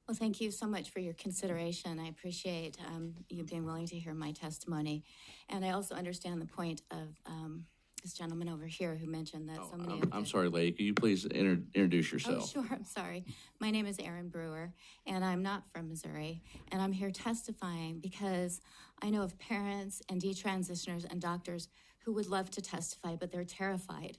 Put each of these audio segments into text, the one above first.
Well, thank you so much for your consideration. I appreciate you being willing to hear my testimony. And I also understand the point of this gentleman over here who mentioned that so many I'm sorry, lady. Could you please introduce yourself? Oh, sure. I'm sorry. My name is Erin Brewer, and I'm not from Missouri. And I'm here testifying because I know of parents and detransitioners and doctors who would love to testify, but they're terrified.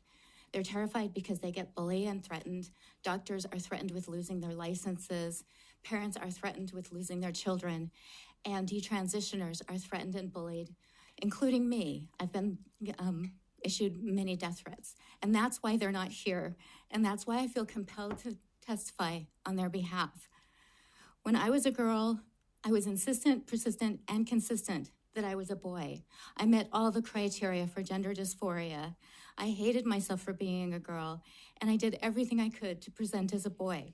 They're terrified because they get bullied and threatened. Doctors are threatened with losing their licenses. Parents are threatened with losing their children. And detransitioners are threatened and bullied, including me. I've been issued many death threats. And that's why they're not here. And that's why I feel compelled to testify on their behalf. When I was a girl, I was insistent, persistent, and consistent that I was a boy. I met all the criteria for gender dysphoria. I hated myself for being a girl, and I did everything I could to present as a boy.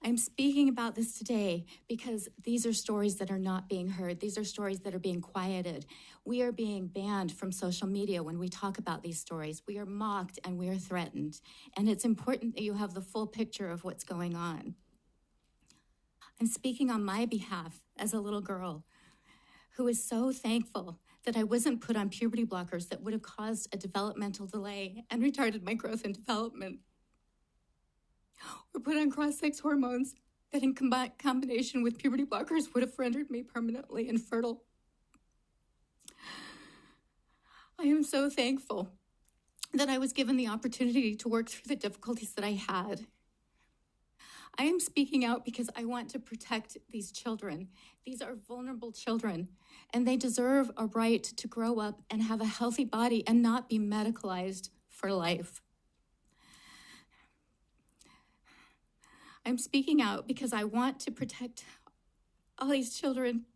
I'm speaking about this today because these are stories that are not being heard. These are stories that are being quieted. We are being banned from social media when we talk about these stories. We are mocked and we are threatened. And it's important that you have the full picture of what's going on. I'm speaking on my behalf as a little girl who is so thankful that I wasn't put on puberty blockers that would have caused a developmental delay and retarded my growth and development. Or put on cross-sex hormones that in combination with puberty blockers would have rendered me permanently infertile. I am so thankful that I was given the opportunity to work through the difficulties that I had. I am speaking out because I want to protect these children. These are vulnerable children, and they deserve a right to grow up and have a healthy body and not be medicalized for life. I'm speaking out because I want to protect all these children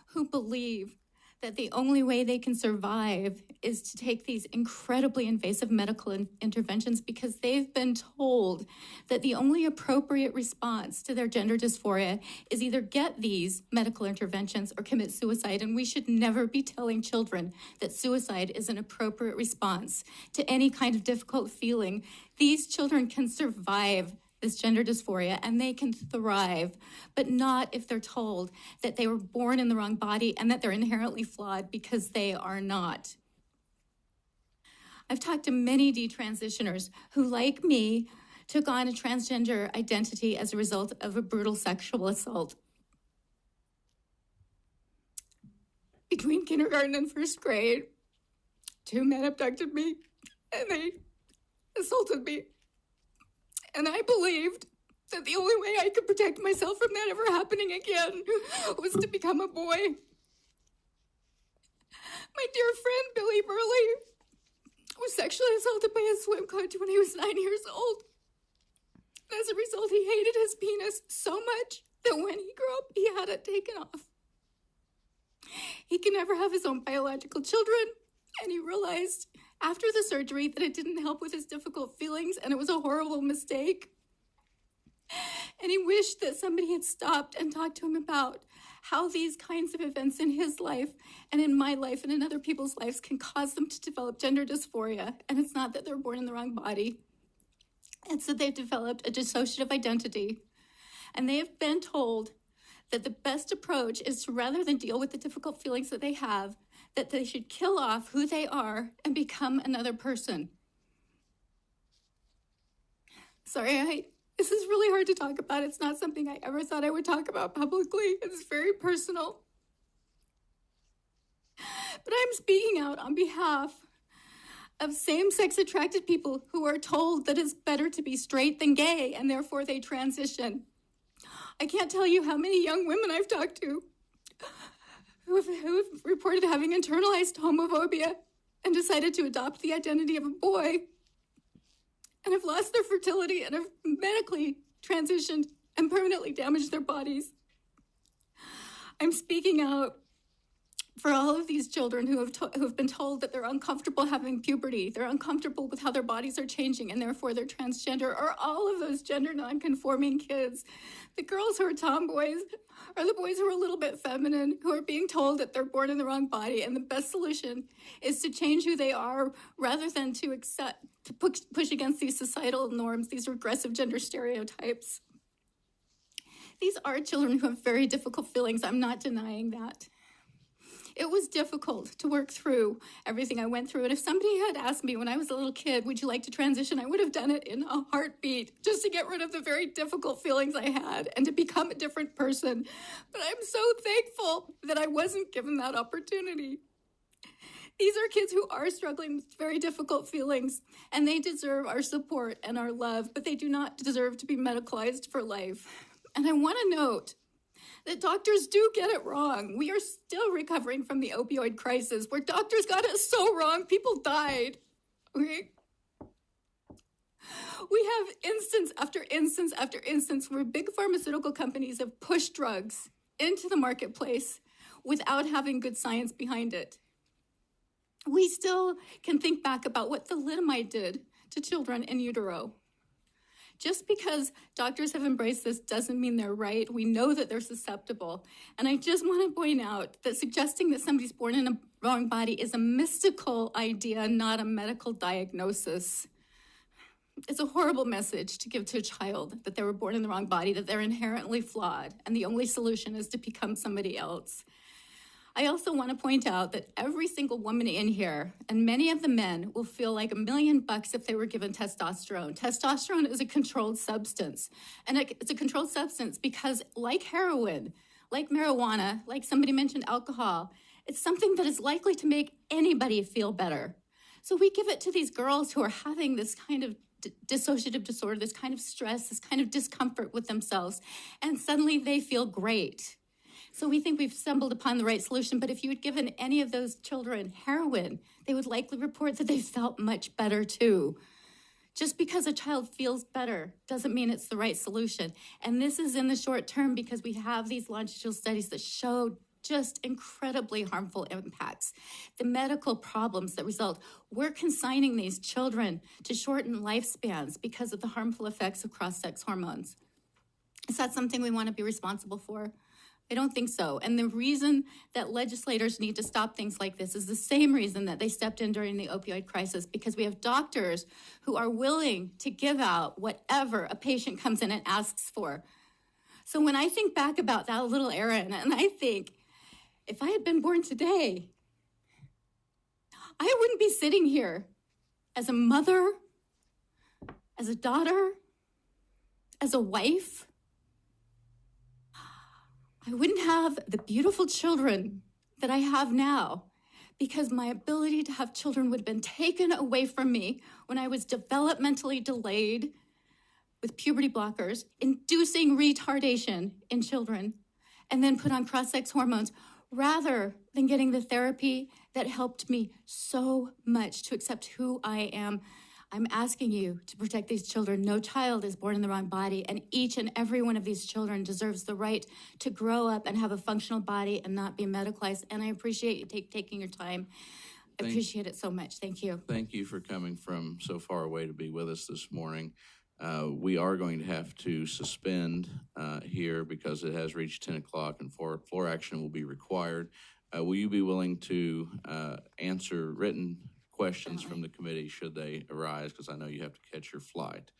who believe that the only way they can survive is to take these incredibly invasive medical interventions because they've been told that the only appropriate response to their gender dysphoria is either get these medical interventions or commit suicide. And we should never be telling children that suicide is an appropriate response to any kind of difficult feeling. These children can survive this gender dysphoria, and they can thrive, but not if they're told that they were born in the wrong body and that they're inherently flawed, because they are not. I've talked to many detransitioners who, like me, took on a transgender identity as a result of a brutal sexual assault. Between kindergarten and first grade, 2 men abducted me, and they assaulted me. And I believed that the only way I could protect myself from that ever happening again was to become a boy. My dear friend, Billy Burley, was sexually assaulted by a swim coach when he was 9 years old. As a result, he hated his penis so much that when he grew up, he had it taken off. He can never have his own biological children, and he realized after the surgery that it didn't help with his difficult feelings, and it was a horrible mistake. And he wished that somebody had stopped and talked to him about how these kinds of events in his life and in my life and in other people's lives can cause them to develop gender dysphoria. And it's not that they're born in the wrong body. It's that they've developed a dissociative identity. And they have been told that the best approach is to, rather than deal with the difficult feelings that they have, that they should kill off who they are and become another person. Sorry, this is really hard to talk about. It's not something I ever thought I would talk about publicly. It's very personal. But I'm speaking out on behalf of same-sex attracted people who are told that it's better to be straight than gay, and therefore they transition. I can't tell you how many young women I've talked to who have reported having internalized homophobia and decided to adopt the identity of a boy and have lost their fertility and have medically transitioned and permanently damaged their bodies. I'm speaking out for all of these children who have been told that they're uncomfortable having puberty, they're uncomfortable with how their bodies are changing, and therefore they're transgender, or all of those gender non-conforming kids. The girls who are tomboys, or the boys who are a little bit feminine, who are being told that they're born in the wrong body, and the best solution is to change who they are rather than to push against these societal norms, these regressive gender stereotypes. These are children who have very difficult feelings. I'm not denying that. It was difficult to work through everything I went through. And if somebody had asked me when I was a little kid, would you like to transition? I would have done it in a heartbeat just to get rid of the very difficult feelings I had and to become a different person. But I'm so thankful that I wasn't given that opportunity. These are kids who are struggling with very difficult feelings, and they deserve our support and our love, but they do not deserve to be medicalized for life. And I want to note that doctors do get it wrong. We are still recovering from the opioid crisis, where doctors got it so wrong, people died. Okay? We have instance after instance after instance where big pharmaceutical companies have pushed drugs into the marketplace without having good science behind it. We still can think back about what thalidomide did to children in utero. Just because doctors have embraced this doesn't mean they're right. We know that they're susceptible. And I just want to point out that suggesting that somebody's born in a wrong body is a mystical idea, not a medical diagnosis. It's a horrible message to give to a child that they were born in the wrong body, that they're inherently flawed, and the only solution is to become somebody else. I also want to point out that every single woman in here, and many of the men, will feel like $1 million if they were given testosterone. Testosterone is a controlled substance. And it's a controlled substance because, like heroin, like marijuana, like somebody mentioned alcohol, it's something that is likely to make anybody feel better. So we give it to these girls who are having this kind of dissociative disorder, this kind of stress, this kind of discomfort with themselves, and suddenly they feel great. So we think we've stumbled upon the right solution, but if you had given any of those children heroin, they would likely report that they felt much better too. Just because a child feels better doesn't mean it's the right solution. And this is in the short term because we have these longitudinal studies that show just incredibly harmful impacts. The medical problems that result, we're consigning these children to shortened lifespans because of the harmful effects of cross-sex hormones. Is that something we want to be responsible for? I don't think so. And the reason that legislators need to stop things like this is the same reason that they stepped in during the opioid crisis, because we have doctors who are willing to give out whatever a patient comes in and asks for. So when I think back about that little Erin, and I think, if I had been born today, I wouldn't be sitting here as a mother, as a daughter, as a wife. I wouldn't have the beautiful children that I have now because my ability to have children would have been taken away from me when I was developmentally delayed with puberty blockers, inducing retardation in children, and then put on cross-sex hormones, rather than getting the therapy that helped me so much to accept who I am. I'm asking you to protect these children. No child is born in the wrong body, and each and every one of these children deserves the right to grow up and have a functional body and not be medicalized. And I appreciate you taking your time. I appreciate it so much. Thank you. Thank you for coming from so far away to be with us this morning. We are going to have to suspend here because it has reached 10 o'clock and floor action will be required. Will you be willing to answer written questions from the committee should they arise, because I know you have to catch your flight.